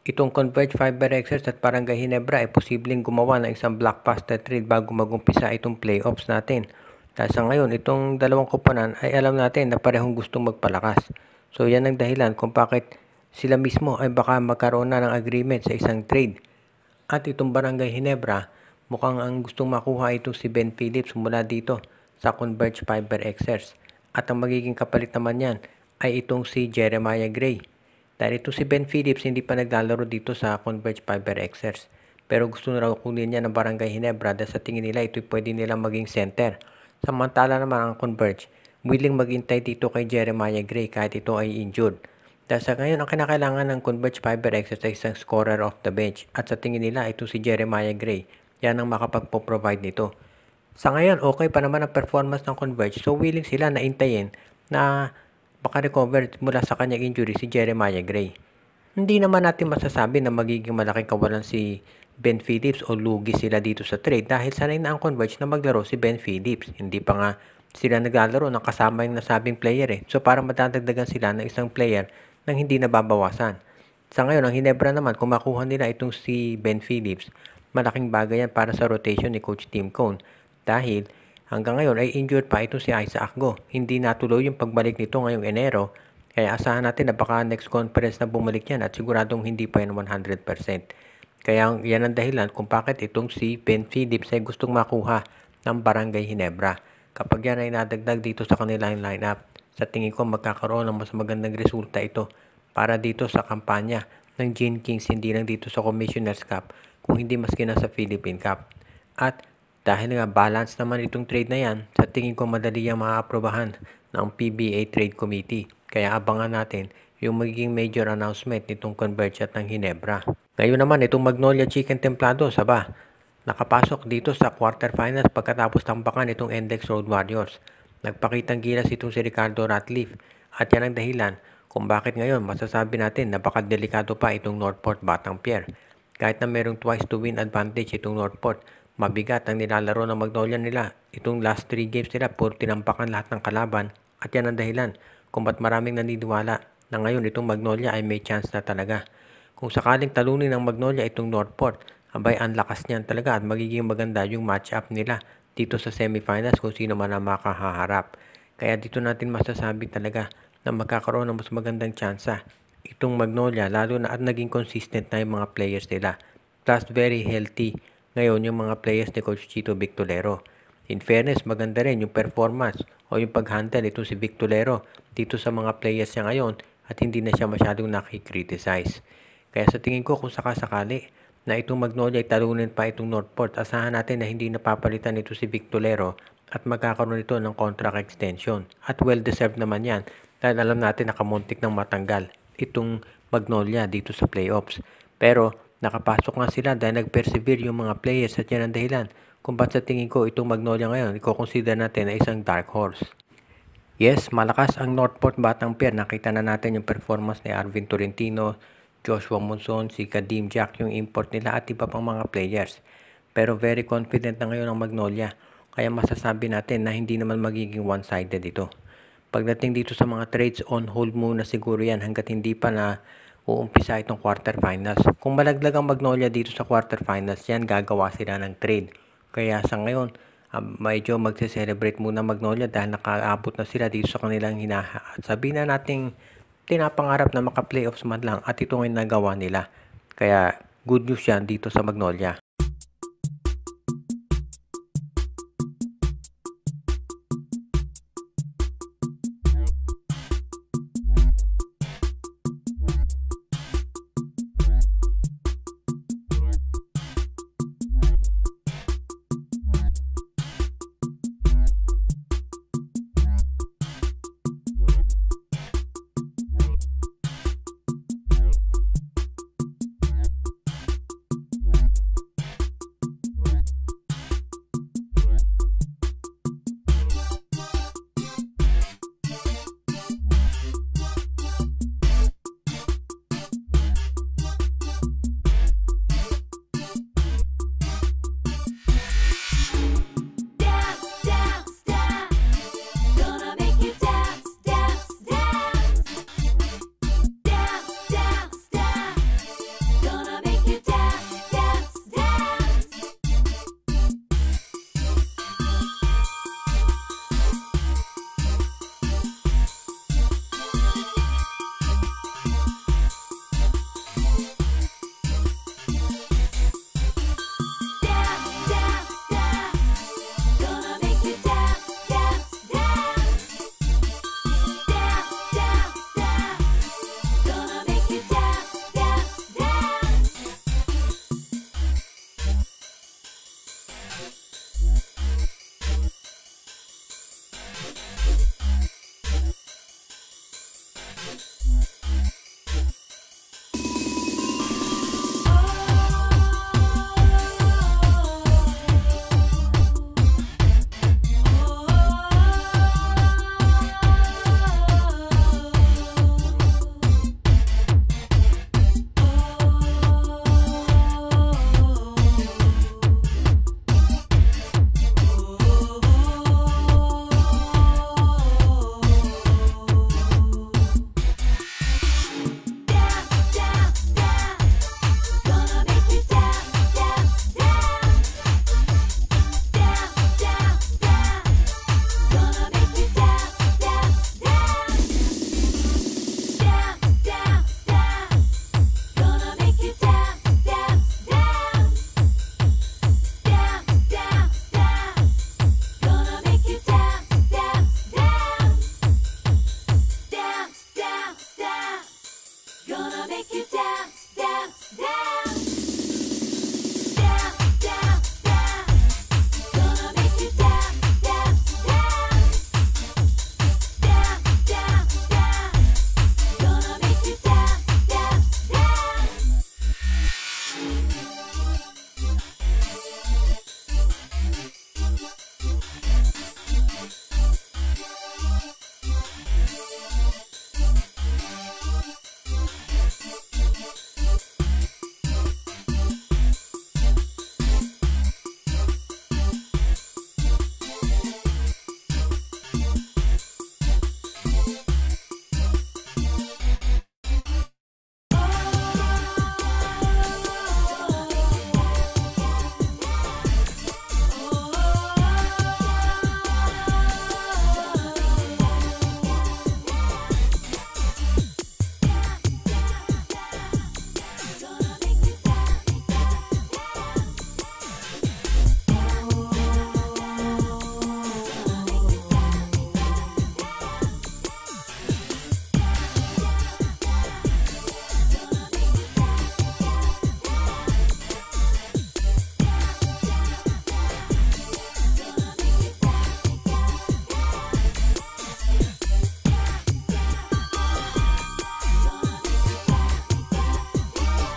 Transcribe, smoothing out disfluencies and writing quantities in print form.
Itong Converge Fiber Xers at Barangay Ginebra ay posibleng gumawa ng isang blockbuster trade bago magumpisa itong playoffs natin. Dahil sa ngayon, itong dalawang koponan ay alam natin na parehong gustong magpalakas. So yan ang dahilan kung bakit sila mismo ay baka magkaroon na ng agreement sa isang trade. At itong Barangay Ginebra, mukhang ang gustong makuha ito si Ben Phillips mula dito sa Converge Fiber Xers. At ang magiging kapalit naman yan ay itong si Jeremiah Gray. Dahil ito si Ben Phillips hindi pa naglalaro dito sa Converge Fiber Xers. Pero gusto na raw kunin niya ng Barangay Ginebra dahil sa tingin nila ito pwede nilang maging center. Samantala naman ang Converge, willing maghintay dito kay Jeremiah Gray kahit ito ay injured. Dahil sa ngayon, ang kinakailangan ng Converge Fiber Xers ay isang scorer off the bench. At sa tingin nila, ito si Jeremiah Gray. Yan ang makapagpo-provide nito. Sa ngayon, okay pa naman ang performance ng Converge. So, willing sila na intayin na baka recover mula sa kanyang injury si Jeremiah Gray. Hindi naman natin masasabi na magiging malaking kawalan si Ben Phillips o lugi sila dito sa trade dahil sanay na ang Converge na maglaro si Ben Phillips. Hindi pa nga sila naglalaro ng kasama yung nasabing player So parang madadagdagan sila ng isang player nang hindi nababawasan. Sa ngayon, ang Ginebra naman, kung makuha nila itong si Ben Phillips, malaking bagay yan para sa rotation ni Coach Tim Cone dahil hanggang ngayon ay injured pa ito si Isaac Go. Hindi natuloy yung pagbalik nito ngayong Enero. Kaya asahan natin na baka next conference na bumalik yan at siguradong hindi pa yan 100%. Kaya yan ang dahilan kung bakit itong si Ben Phillips ay gustong makuha ng Barangay Ginebra. Kapag yan ay nadagdag dito sa kanilang lineup, sa tingin ko magkakaroon ng mas magandang resulta ito para dito sa kampanya ng Gene Kings, hindi lang dito sa Commissioner's Cup, kung hindi maski na sa Philippine Cup. At dahil nga balance naman itong trade na yan, sa tingin ko madali yung maaaprobahan ng PBA Trade Committee. Kaya abangan natin yung magiging major announcement nitong Converge at ng Ginebra. Ngayon naman, itong Magnolia Chicken Templado, nakapasok dito sa quarterfinals pagkatapos tambakan itong Index Road Warriors. Nagpakitang gilas itong si Ricardo Ratliff at yan ang dahilan kung bakit ngayon masasabi natin na baka delikado pa itong Northport Batang Pier. Kahit na merong twice to win advantage itong Northport, mabigat ang nilalaro ng Magnolia nila. Itong last 3 games nila, puro tinampakan lahat ng kalaban. At yan ang dahilan kung ba't maraming naniniwala na ngayon itong Magnolia ay may chance na talaga. Kung sakaling talunin ng Magnolia itong Northport, abay ang lakas niyan talaga at magiging maganda yung match-up nila dito sa semifinals kung sino man ang makahaharap. Kaya dito natin masasabi talaga na magkakaroon ng mas magandang tsansa itong Magnolia, lalo na at naging consistent na yung mga players nila. Plus very healthy ngayon yung mga players ni Coach Chito Victolero. In fairness, maganda rin yung performance o yung pag-handle ito si Victolero dito sa mga players niya ngayon at hindi na siya masyadong nakikriticize. Kaya sa tingin ko kung sakasakali na itong Magnolia ay talunin pa itong Northport, asahan natin na hindi napapalitan ito si Victolero at magkakaroon ito ng contract extension. At well-deserved naman yan dahil alam natin nakamuntik ng matanggal itong Magnolia dito sa playoffs. Pero nakapasok nga sila dahil nag-persevere yung mga players at yan ang dahilan kung ba't sa tingin ko itong Magnolia ngayon, i-consider natin na isang dark horse. Yes, malakas ang Northport Batang Pier. Nakita na natin yung performance ni Arvin Tolentino, Joshua Monson, si Kadim Jack, yung import nila at iba pang mga players. Pero very confident na ngayon ang Magnolia. Kaya masasabi natin na hindi naman magiging one-sided ito. Pagdating dito sa mga trades, on hold muna siguro yan hanggat hindi pa na uumpisa itong quarterfinals. Kung malaglag ang Magnolia dito sa quarterfinals, yan gagawa sila ng trade. Kaya sa ngayon, medyo magse-celebrate muna Magnolia dahil nakaabot na sila dito sa kanilang hinahat. Sabihin na nating tinapangarap na maka-playoffs man lang at ito ngayon nagawa nila. Kaya good news yan dito sa Magnolia.